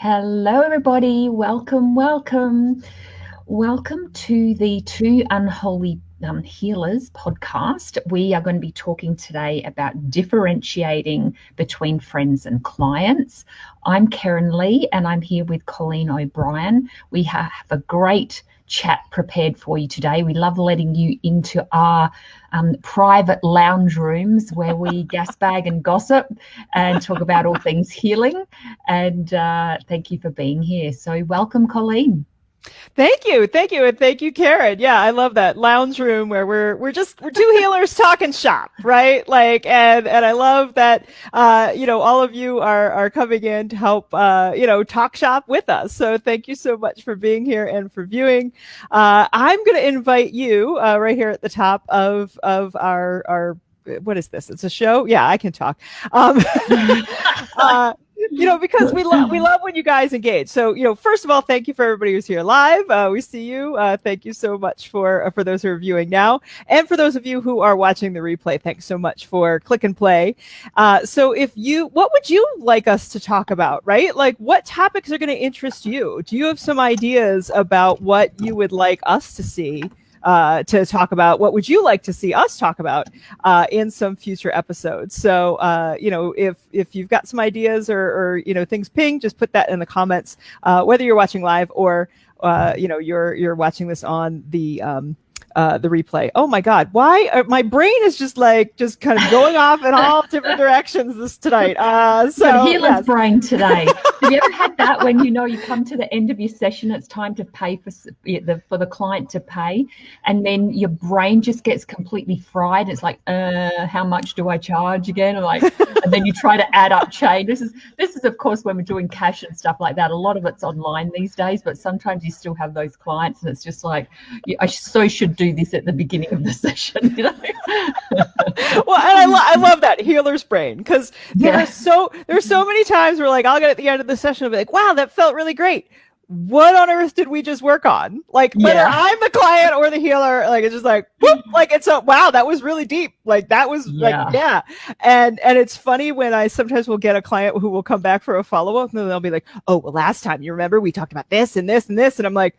Hello, everybody. Welcome to the Two Unholy Healers podcast. We are going to be talking today about differentiating between friends and clients. I'm Keryn Lee, and I'm here with Collean O'Brien. We have a great chat prepared for you today. We love letting you into our private lounge rooms where we gasbag and gossip and talk about all things healing. And thank you for being here. So welcome, Collean. Thank you, and thank you, Keryn. Yeah, I love that lounge room where we're two healers talking shop, right? And I love that all of you are coming in to help talk shop with us. So thank you so much for being here and for viewing. I'm going to invite you right here at the top of our what is this? It's a show. Yeah, I can talk. Because we love when you guys engage. So, first of all, thank you for everybody who's here live. We see you. Thank you so much for those who are viewing now. And for those of you who are watching the replay, thanks so much for click and play. So what would you like us to talk about, right? Like what topics are going to interest you? Do you have some ideas about what you would like us to see? To talk about? What would you like to see us talk about in some future episodes? So, if you've got some ideas or things ping, just put that in the comments, whether you're watching live or, you're watching this on the replay. Oh my God. Why? My brain is just kind of going off in all different directions tonight. So healer's brain today. Have you ever had that when you come to the end of your session, it's time to pay for the client to pay, and then your brain just gets completely fried. It's like, how much do I charge again? And then you try to add up change. This is of course when we're doing cash and stuff like that. A lot of it's online these days, but sometimes you still have those clients, and it's just like, I should do this at the beginning of the session. Well, and I love that healer's brain, because there's so many times where I'll get at the end of the session and be like, wow, that felt really great. What on earth did we just work on? Whether I'm the client or the healer, it's just whoop, it's wow, that was really deep. That was And it's funny when I sometimes will get a client who will come back for a follow-up, and they'll be like, oh, well, last time you remember we talked about this and this and this. And I'm like,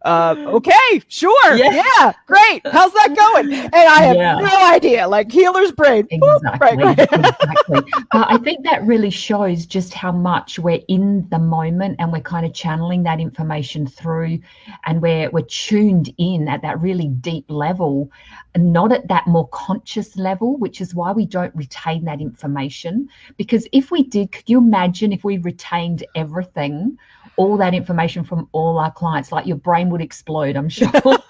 okay, sure. Yeah, great. How's that going? And I have no idea, healer's brain. Exactly. Exactly. I think that really shows just how much we're in the moment, and we're kind of channeling that information through, and we're tuned in at that really deep level, and not at that more conscious level, which is why we don't retain that information. Because if we did, could you imagine if we retained everything, all that information from all our clients? Your brain would explode, I'm sure. But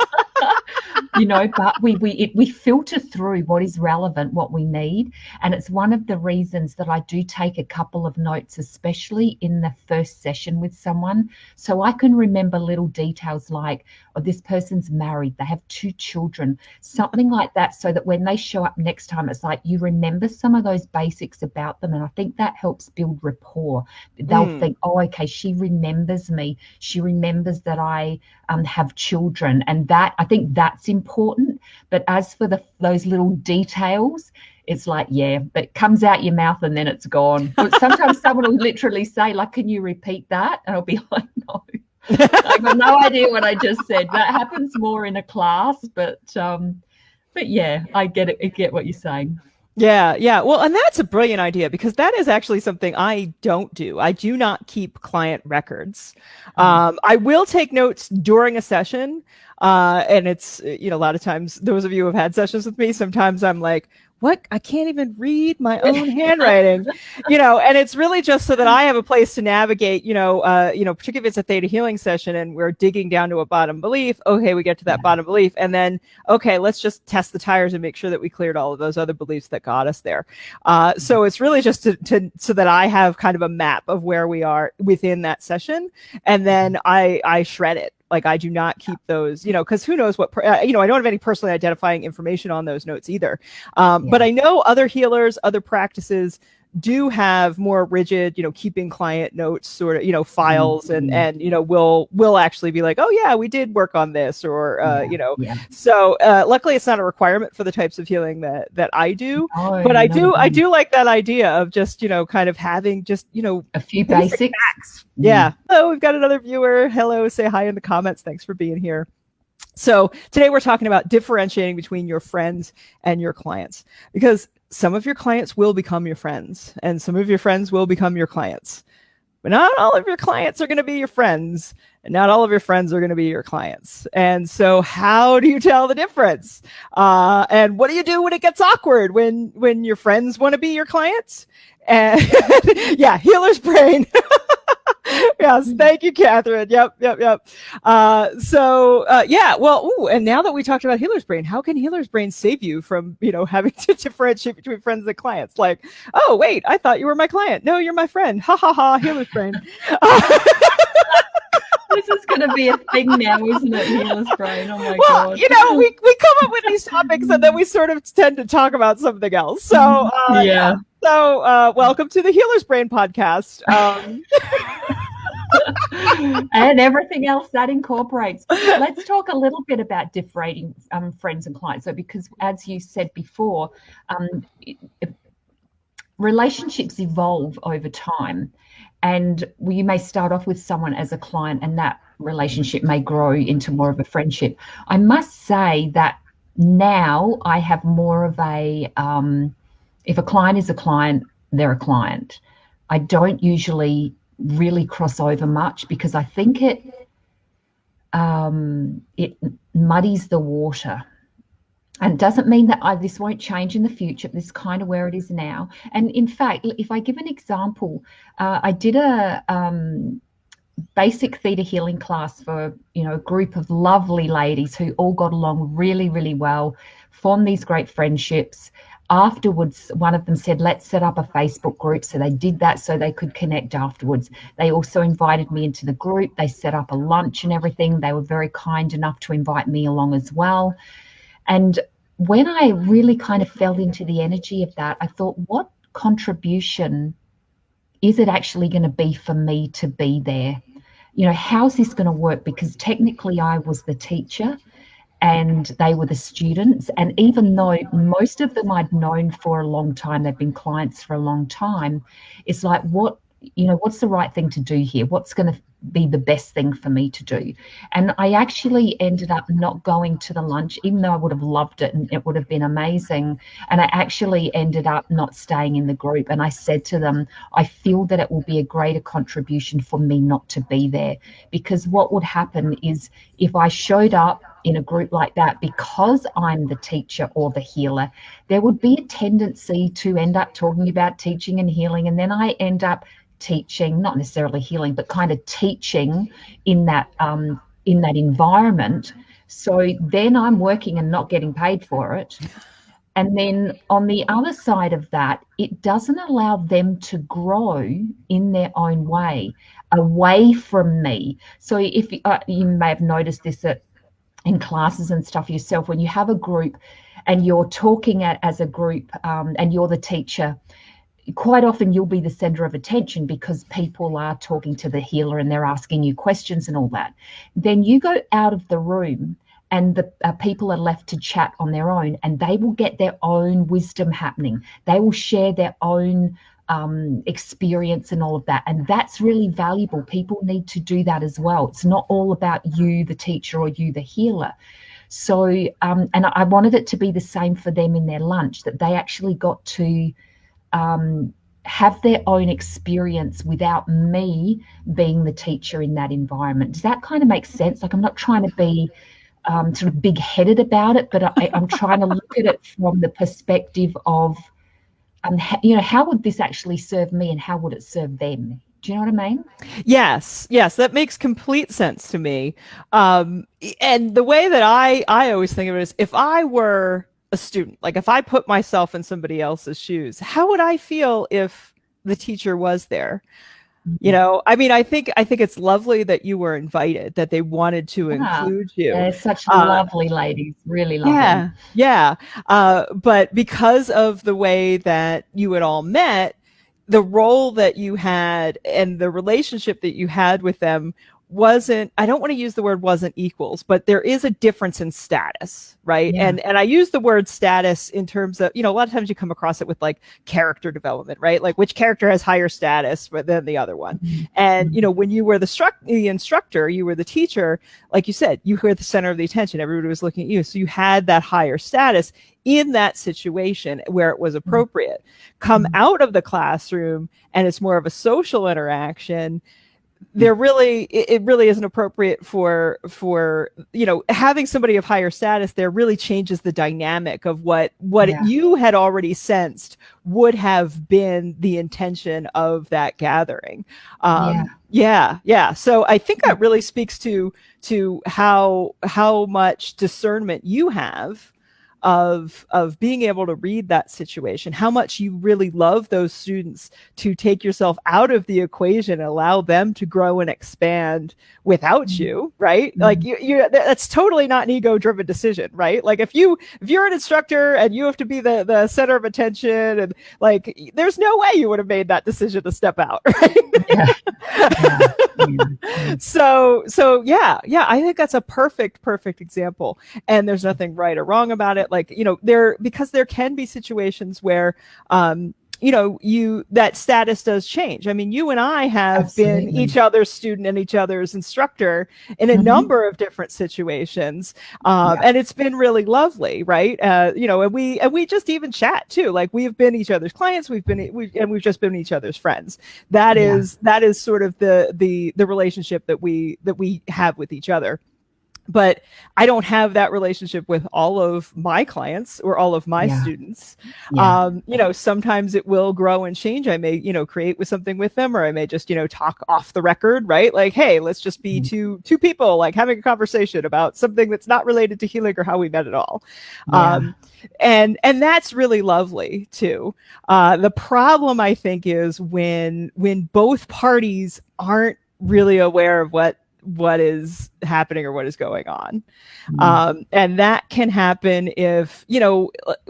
we filter through what is relevant, what we need. And it's one of the reasons that I do take a couple of notes, especially in the first session with someone. So I can remember little details like, oh, this person's married, they have 2 children, something like that. So that when they show up next time, it's like you remember some of those basics about them. And I think that helps build rapport. They'll think, oh, okay, she remembers me. She remembers that I have children. And that, I think that's important. But as for those little details, it's like, but it comes out your mouth and then it's gone. But sometimes someone will literally say, can you repeat that? And I'll be like, no. I've got no idea what I just said. That happens more in a class, but yeah, I get it. I get what you're saying. Yeah. Well, and that's a brilliant idea, because that is actually something I don't do. I do not keep client records. I will take notes during a session. And it's, a lot of times, those of you who have had sessions with me, sometimes I'm like, what? I can't even read my own handwriting, and it's really just so that I have a place to navigate, particularly if it's a theta healing session and we're digging down to a bottom belief. Okay, we get to that bottom belief, and then, okay, let's just test the tires and make sure that we cleared all of those other beliefs that got us there. So it's really just so that I have kind of a map of where we are within that session, and then I shred it. I do not keep those, because who knows what, I don't have any personally identifying information on those notes either. But I know other healers, other practices do have more rigid, keeping client notes sort of, files and will actually be like, oh yeah, we did work on this or, so luckily it's not a requirement for the types of healing that I do, but I do like that idea of just, kind of having just, a few basic facts. Yeah. So we've got another viewer. Hello, say hi in the comments. Thanks for being here. So today we're talking about differentiating between your friends and your clients, because some of your clients will become your friends and some of your friends will become your clients, but not all of your clients are going to be your friends and not all of your friends are going to be your clients. And so how do you tell the difference? And what do you do when it gets awkward, when your friends want to be your clients? And yeah, healer's brain. Yes, thank you, Catherine. Yep. And now that we talked about healer's brain, how can healer's brain save you from, having to differentiate between friends and clients? Like, oh, wait, I thought you were my client. No, you're my friend. Ha ha ha, healer's brain. This is going to be a thing now, isn't it? Healer's brain. Oh my God. We come up with these topics and then we sort of tend to talk about something else. So, yeah. So, welcome to the Healer's Brain podcast. And everything else that incorporates. Let's talk a little bit about differentiating friends and clients. So, because as you said before, relationships evolve over time. And you may start off with someone as a client and that relationship may grow into more of a friendship. I must say that now I have more of a, if a client is a client, they're a client. I don't usually really cross over much because I think it muddies the water. And it doesn't mean that this won't change in the future. This is kind of where it is now. And in fact, if I give an example, I did a basic theta healing class for, a group of lovely ladies who all got along really, really well, formed these great friendships. Afterwards, one of them said, let's set up a Facebook group. So they did that so they could connect afterwards. They also invited me into the group. They set up a lunch and everything. They were very kind enough to invite me along as well. And when I really kind of fell into the energy of that, I thought, what contribution is it actually going to be for me to be there? How's this going to work? Because technically I was the teacher and they were the students. And even though most of them I'd known for a long time, they've been clients for a long time, it's like, what's the right thing to do here? What's going to be the best thing for me to do? And I actually ended up not going to the lunch, even though I would have loved it and it would have been amazing. And I actually ended up not staying in the group. And I said to them, I feel that it will be a greater contribution for me not to be there, because what would happen is if I showed up in a group like that, because I'm the teacher or the healer, there would be a tendency to end up talking about teaching and healing. And then I end up teaching, not necessarily healing, but kind of teaching in that environment. So then I'm working and not getting paid for it. And then on the other side of that, it doesn't allow them to grow in their own way, away from me. So if you may have noticed this in classes and stuff yourself, when you have a group and you're talking as a group and you're the teacher, quite often you'll be the center of attention because people are talking to the healer and they're asking you questions and all that. Then you go out of the room and the people are left to chat on their own, and they will get their own wisdom happening. They will share their own experience and all of that. And that's really valuable. People need to do that as well. It's not all about you, the teacher, or you, the healer. So, and I wanted it to be the same for them in their lunch, that they actually got to have their own experience without me being the teacher in that environment. Does that kind of make sense? Like, I'm not trying to be sort of big-headed about it, but I'm trying to look at it from the perspective of, how would this actually serve me and how would it serve them? Do you know what I mean? Yes, that makes complete sense to me. And the way that I always think of it is, if I were a student, like if I put myself in somebody else's shoes, how would I feel if the teacher was there? I mean, I think it's lovely that you were invited, that they wanted to include you. They're such lovely ladies, really lovely. Yeah. But because of the way that you had all met, the role that you had and the relationship that you had with them wasn't, I don't want to use the word wasn't equals, but there is a difference in status, right? Yeah. And I use the word status in terms of, a lot of times you come across it with like character development, right? Like which character has higher status than the other one. Mm-hmm. And, when you were the instructor, you were the teacher, like you said, you were the center of the attention. Everybody was looking at you. So you had that higher status in that situation where it was appropriate. Come out of the classroom and it's more of a social interaction. It really isn't appropriate for having somebody of higher status there really changes the dynamic of what you had already sensed would have been the intention of that gathering. So I think that really speaks to how much discernment you have of being able to read that situation, how much you really love those students to take yourself out of the equation and allow them to grow and expand without you, right? Mm-hmm. Like you that's totally not an ego-driven decision, right? Like if you're an instructor and you have to be the center of attention, and like there's no way you would have made that decision to step out, right? So I think that's a perfect example, and there's nothing right or wrong about it. Like, because there can be situations where, that status does change. I mean, you and I have been each other's student and each other's instructor in a number of different situations. And it's been really lovely, right? And we just even chat too. Like we've been each other's clients, we've just been each other's friends. That is sort of the relationship that we have with each other. But I don't have that relationship with all of my clients or all of my students. Sometimes it will grow and change. I may, create with something with them, or I may just, talk off the record, right? Like, hey, let's just be two people like having a conversation about something that's not related to healing or how we met at all. And that's really lovely too. The problem, I think, is when both parties aren't really aware of what is happening or what is going on. And that can happen if,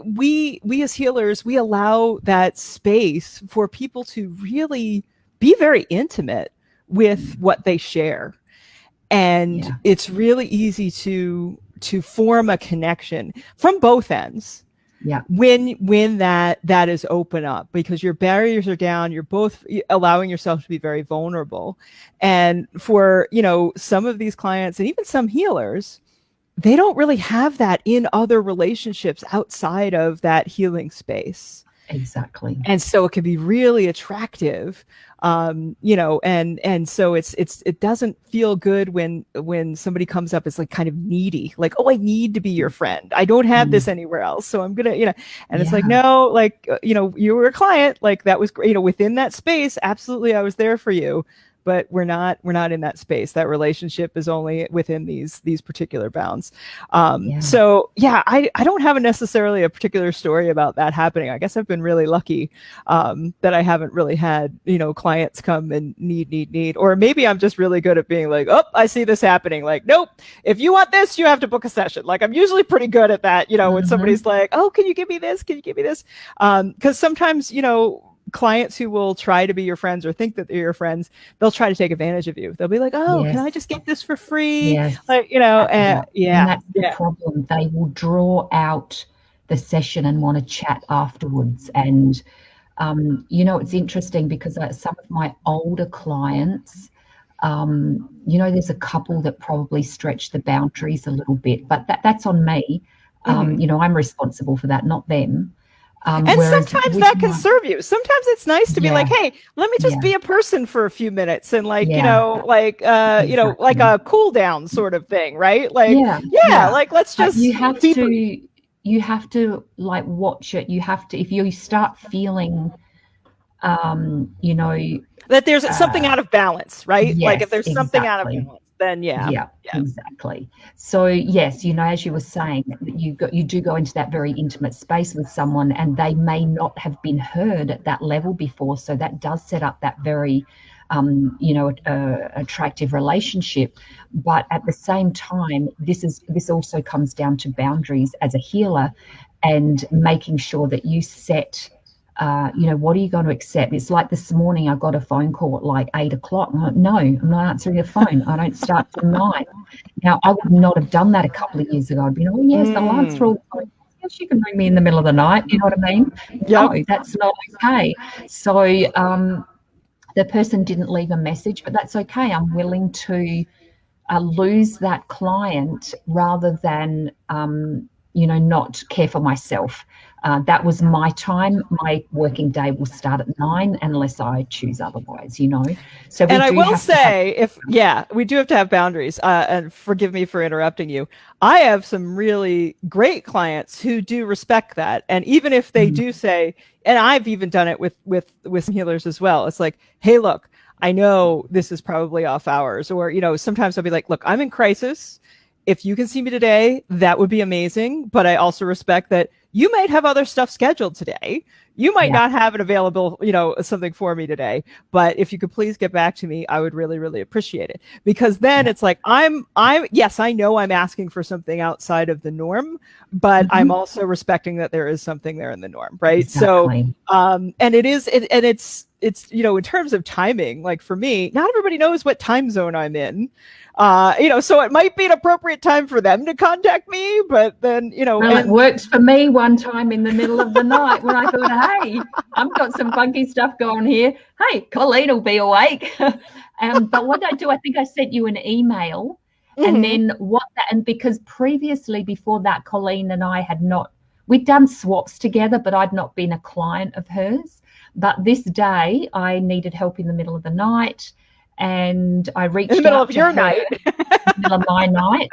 we as healers, we allow that space for people to really be very intimate with what they share. And it's really easy to form a connection from both ends. When that is open up, because your barriers are down, you're both allowing yourself to be very vulnerable. And for, some of these clients and even some healers, they don't really have that in other relationships outside of that healing space. Exactly. And so it can be really attractive, and so it doesn't feel good when somebody comes up as like kind of needy, like, oh, I need to be your friend. I don't have this anywhere else. So I'm going to, and it's like, no, like, you were a client, like that was, within that space. Absolutely. I was there for you. But we're not in that space. That relationship is only within these particular bounds. So I don't have necessarily a particular story about that happening. I guess I've been really lucky that I haven't really had, clients come and need, or maybe I'm just really good at being like, oh, I see this happening. Like, nope, if you want this, you have to book a session. Like I'm usually pretty good at that, when somebody's like, oh, can you give me this? Can you give me this? Because sometimes, clients who will try to be your friends or think that they're your friends, they'll try to take advantage of you. They'll be like, oh, can I just get this for free? Like, and that's the problem. They will draw out the session and want to chat afterwards. And, it's interesting because some of my older clients, there's a couple that probably stretch the boundaries a little bit, but that's on me. I'm responsible for that, not them. And sometimes that can serve you. Sometimes it's nice to be like, hey, let me just be a person for a few minutes and like, like a cool down sort of thing, right? Like, like let's just you have to like watch it. You have to, if you start feeling, that there's something out of balance, right? Yes, like if there's something out of balance, then exactly. So yes, as you were saying, you do go into that very intimate space with someone, and they may not have been heard at that level before. So that does set up that very, attractive relationship. But at the same time, this also comes down to boundaries as a healer, and making sure that you set what are you going to accept? It's like this morning I got a phone call at like 8 o'clock. I'm like, no, I'm not answering a phone. I don't start till 9. Now, I would not have done that a couple of years ago. I'd been, oh, yes, I'll answer all the phone. Yes, you can ring me in the middle of the night. You know what I mean? Yep. No, that's not okay. So the person didn't leave a message, but that's okay. I'm willing to lose that client rather than, not care for myself. That was my time. My working day will start at 9 unless I choose otherwise, So and I will say, we do have to have boundaries. And forgive me for interrupting you. I have some really great clients who do respect that, and even if they do say, and I've even done it with some healers as well. It's like, hey, look, I know this is probably off hours, or sometimes I'll be like, look, I'm in crisis. If you can see me today, that would be amazing. But I also respect that you might have other stuff scheduled today. You might not have it available, something for me today. But if you could please get back to me, I would really, really appreciate it. Because then it's like, yes, I know I'm asking for something outside of the norm, but I'm also respecting that there is something there in the norm, right? Exactly. So, and it's in terms of timing, like for me, not everybody knows what time zone I'm in. So it might be an appropriate time for them to contact me, but then, it worked for me one time in the middle of the night when I thought, hey, I've got some funky stuff going here. Hey, Colleen will be awake. But what I do, I think I sent you an email, and then and because previously before that, Colleen and I we'd done swaps together, but I'd not been a client of hers. But this day I needed help in the middle of the night. And I reached out in the middle of your night, in the middle of my night,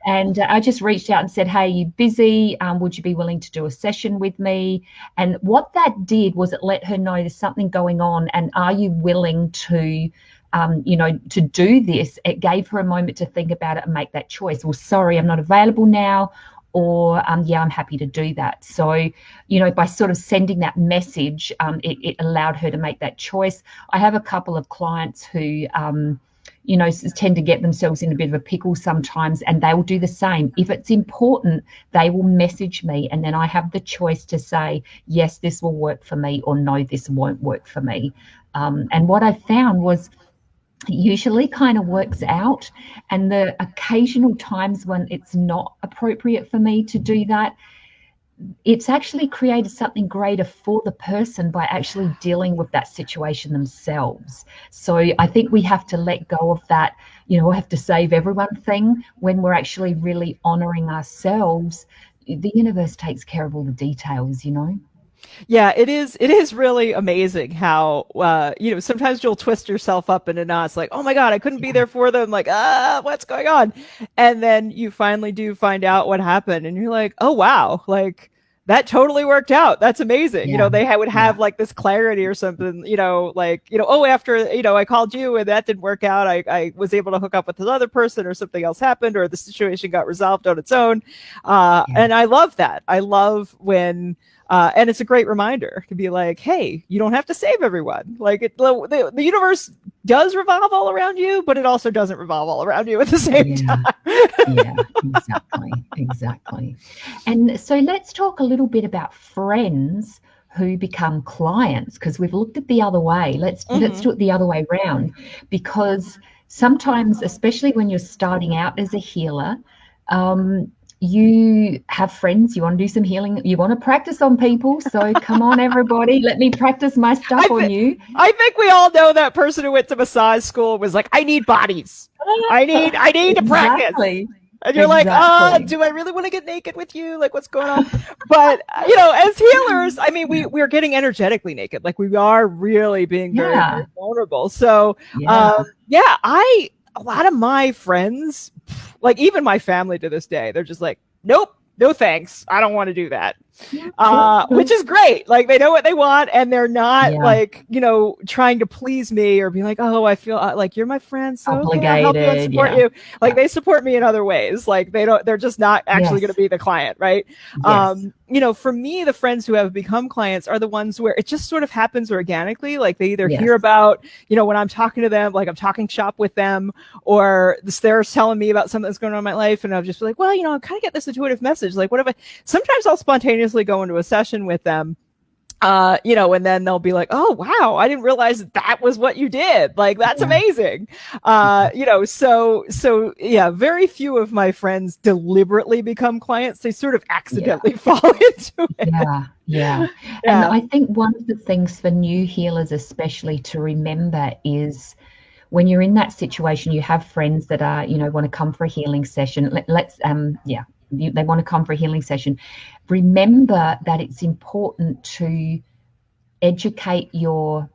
and I just reached out and said, "Hey, you busy? Would you be willing to do a session with me?" And what that did was it let her know there's something going on, and are you willing to, to do this? It gave her a moment to think about it and make that choice. Well, sorry, I'm not available now. Or, I'm happy to do that. So, by sort of sending that message, it allowed her to make that choice. I have a couple of clients who, tend to get themselves in a bit of a pickle sometimes, and they will do the same. If it's important, they will message me, and then I have the choice to say, yes, this will work for me, or no, this won't work for me. And what I found was, usually kind of works out, and the occasional times when it's not appropriate for me to do that, it's actually created something greater for the person by actually dealing with that situation themselves. So I think we have to let go of that, we have to save everyone thing. When we're actually really honoring ourselves, the universe takes care of all the details. Yeah, it is really amazing how, sometimes you'll twist yourself up into knots like, oh my God, I couldn't be there for them. Like, what's going on? And then you finally do find out what happened, and you're like, oh, wow, like that totally worked out. That's amazing. Yeah. They would have like this clarity or something, after, I called you and that didn't work out. I was able to hook up with this other person, or something else happened, or the situation got resolved on its own. And I love that. I love when, and it's a great reminder to be like, hey, you don't have to save everyone. Like the universe does revolve all around you, but it also doesn't revolve all around you at the same time. Yeah, exactly. And so let's talk a little bit about friends who become clients, because we've looked at the other way. Let's do it the other way around, because sometimes, especially when you're starting out as a healer, you have friends, you want to do some healing, you want to practice on people. So come on, everybody, let me practice my stuff on you. I think we all know that person who went to massage school was like, I need bodies. I need to practice. And you're like, do I really want to get naked with you? Like, what's going on? But, as healers, I mean, we're getting energetically naked. Like, we are really being very, very vulnerable. So, a lot of my friends, like even my family to this day, they're just like, nope, no thanks. I don't want to do that. Which is great. Like they know what they want, and they're not like, trying to please me or be like, oh, I feel like you're my friend, so obligated. I'll help you and support you. Like they support me in other ways. Like they're just not actually going to be the client, right? Yes. For me, the friends who have become clients are the ones where it just sort of happens organically. Like they either hear about, when I'm talking to them, like I'm talking shop with them, or they're telling me about something that's going on in my life, and I'll just be like, well, I kind of get this intuitive message. Like, what if sometimes I'll spontaneously go into a session with them, And then they'll be like, oh, wow, I didn't realize that was what you did. Like, that's amazing. So yeah, very few of my friends deliberately become clients. They sort of accidentally fall into it. Yeah. And I think one of the things for new healers, especially to remember, is when you're in that situation, you have friends that are, want to come for a healing session. They want to come for a healing session. Remember that it's important to educate your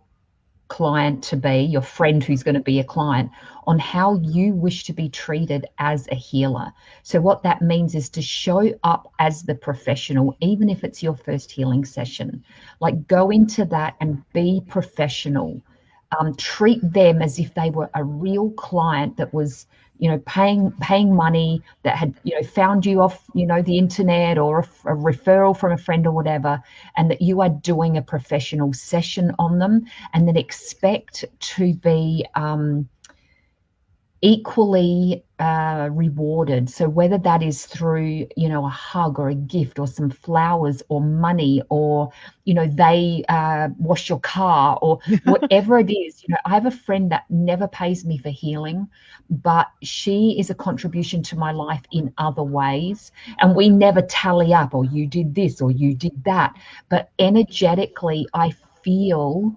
client to be, your friend who's going to be a client, on how you wish to be treated as a healer. So what that means is to show up as the professional, even if it's your first healing session. Like, go into that and be professional. Treat them as if they were a real client that was, paying money, that had, found you off, the internet, or a referral from a friend or whatever, and that you are doing a professional session on them, and then expect to be equally rewarded. So whether that is through, a hug or a gift or some flowers or money, or, they wash your car, or whatever it is. I have a friend that never pays me for healing, but she is a contribution to my life in other ways. And we never tally up, or you did this or you did that. But energetically, I feel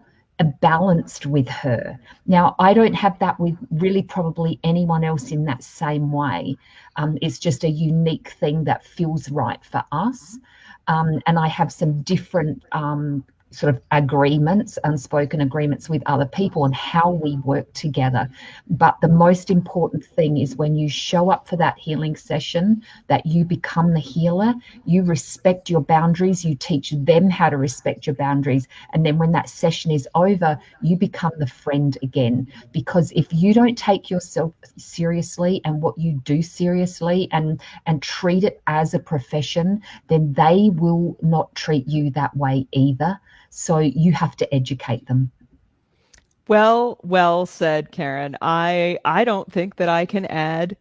balanced with her. Now, I don't have that with really probably anyone else in that same way. It's just a unique thing that feels right for us. And I have some different sort of agreements, unspoken agreements with other people on how we work together. But the most important thing is when you show up for that healing session, that you become the healer, you respect your boundaries, you teach them how to respect your boundaries. And then when that session is over, you become the friend again. Because if you don't take yourself seriously and what you do seriously, and treat it as a profession, then they will not treat you that way either. So you have to educate them. Well said, Keryn. I don't think that I can add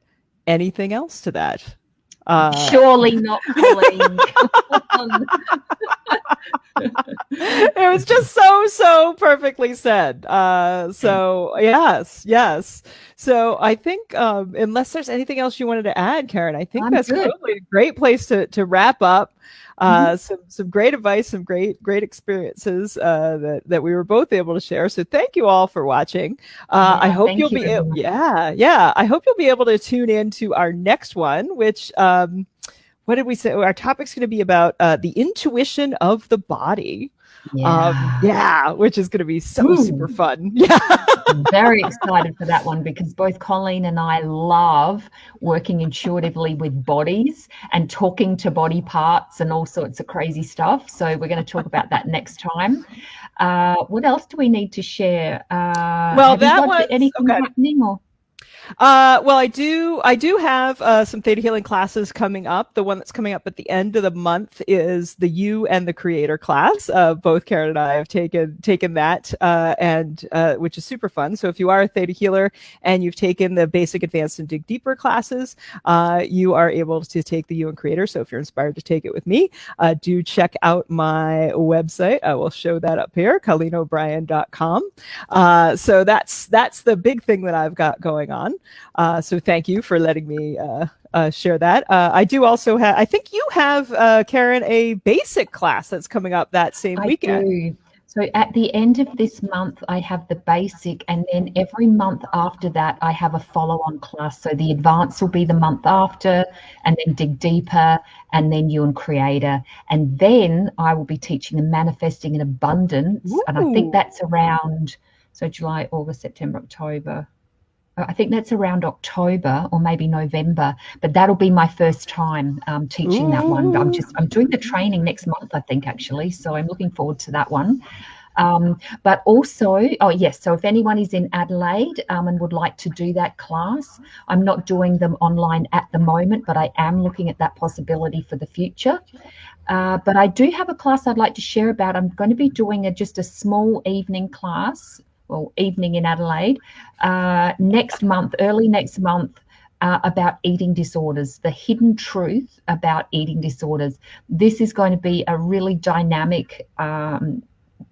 anything else to that. Surely not, Colleen. It was just so perfectly said. So yes. So I think unless there's anything else you wanted to add, Keryn, I think that's probably a great place to wrap up. Some great advice, some great experiences that we were both able to share. So thank you all for watching. I hope you'll be able, I hope you'll be able to tune in to our next one, which what did we say? Our topic's going to be about the intuition of the body. Which is going to be super fun. I'm very excited for that one, because both Colleen and I love working intuitively with bodies and talking to body parts and all sorts of crazy stuff. So we're going to talk about that next time. What else do we need to share? Have you got anything happening, or? Well, I do have some theta healing classes coming up. The one that's coming up at the end of the month is the You and the Creator class. Both Keryn and I have taken that, and which is super fun. So if you are a theta healer and you've taken the basic, advanced, and dig deeper classes, you are able to take the You and Creator. So if you're inspired to take it with me, do check out my website. I will show that up here, ColleanO'Brien.com. So that's the big thing that I've got going on. So thank you for letting me share that. I do also have, I think you have, Keryn, a basic class that's coming up that same weekend. I do. So at the end of this month, I have the basic, and then every month after that, I have a follow-on class. So the advanced will be the month after, and then dig deeper, and then You and Creator. And then I will be teaching the manifesting in abundance. Ooh. And I think that's around, so July, August, September, October. I think that's around October or maybe November, but that'll be my first time teaching that one. I'm doing the training next month, I think, actually. So I'm looking forward to that one. But also, so if anyone is in Adelaide and would like to do that class, I'm not doing them online at the moment, but I am looking at that possibility for the future. But I do have a class I'd like to share about. I'm going to be doing just a small evening class, evening in Adelaide, next month, early next month, about eating disorders, the hidden truth about eating disorders. This is going to be a really dynamic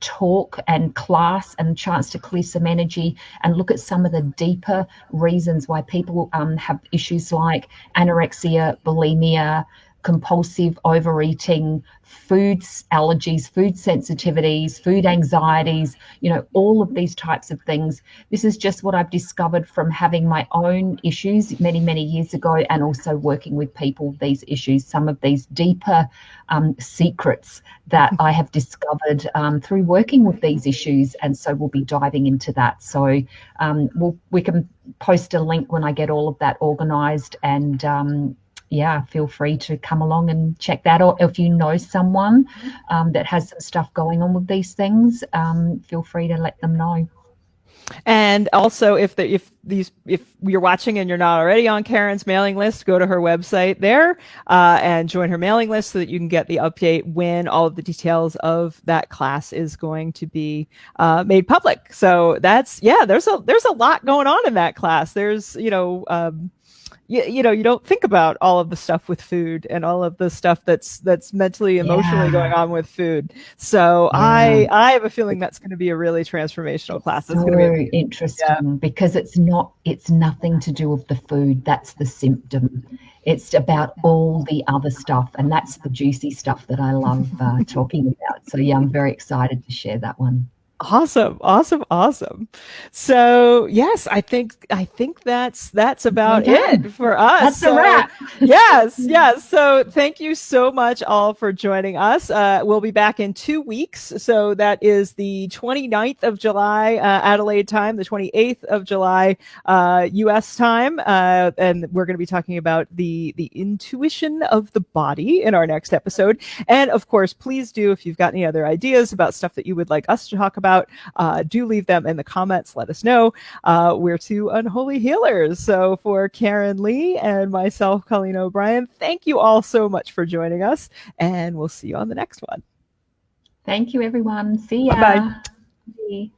talk and class and chance to clear some energy and look at some of the deeper reasons why people have issues like anorexia, bulimia, compulsive overeating, food allergies, food sensitivities, food anxieties, all of these types of things. This is just what I've discovered from having my own issues many, many years ago, and also working with people, these issues, some of these deeper secrets that I have discovered through working with these issues. And so we'll be diving into that. So we can post a link when I get all of that organized, and feel free to come along and check that. Or if you know someone that has some stuff going on with these things, feel free to let them know. And also, if you're watching and you're not already on Keryn's mailing list, go to her website there and join her mailing list so that you can get the update when all of the details of that class is going to be made public. So there's a lot going on in that class. There's you don't think about all of the stuff with food and all of the stuff that's mentally, emotionally going on with food. So I have a feeling that's going to be a really transformational class. It's going to be interesting because it's nothing to do with the food. That's the symptom. It's about all the other stuff, and that's the juicy stuff that I love talking about. So I'm very excited to share that one. Awesome. So yes, I think that's about it for us. That's a wrap. Yes. So thank you so much all for joining us. We'll be back in 2 weeks. So that is the 29th of July, Adelaide time, the 28th of July, US time. And we're going to be talking about the intuition of the body in our next episode. And of course, please do, if you've got any other ideas about stuff that you would like us to talk about, do leave them in the comments. Let us know. We're Two Unholy Healers. So for Keryn Lee and myself, Collean O'Brien, thank you all so much for joining us, and we'll see you on the next one. Thank you, everyone. See ya. Bye-bye. Bye.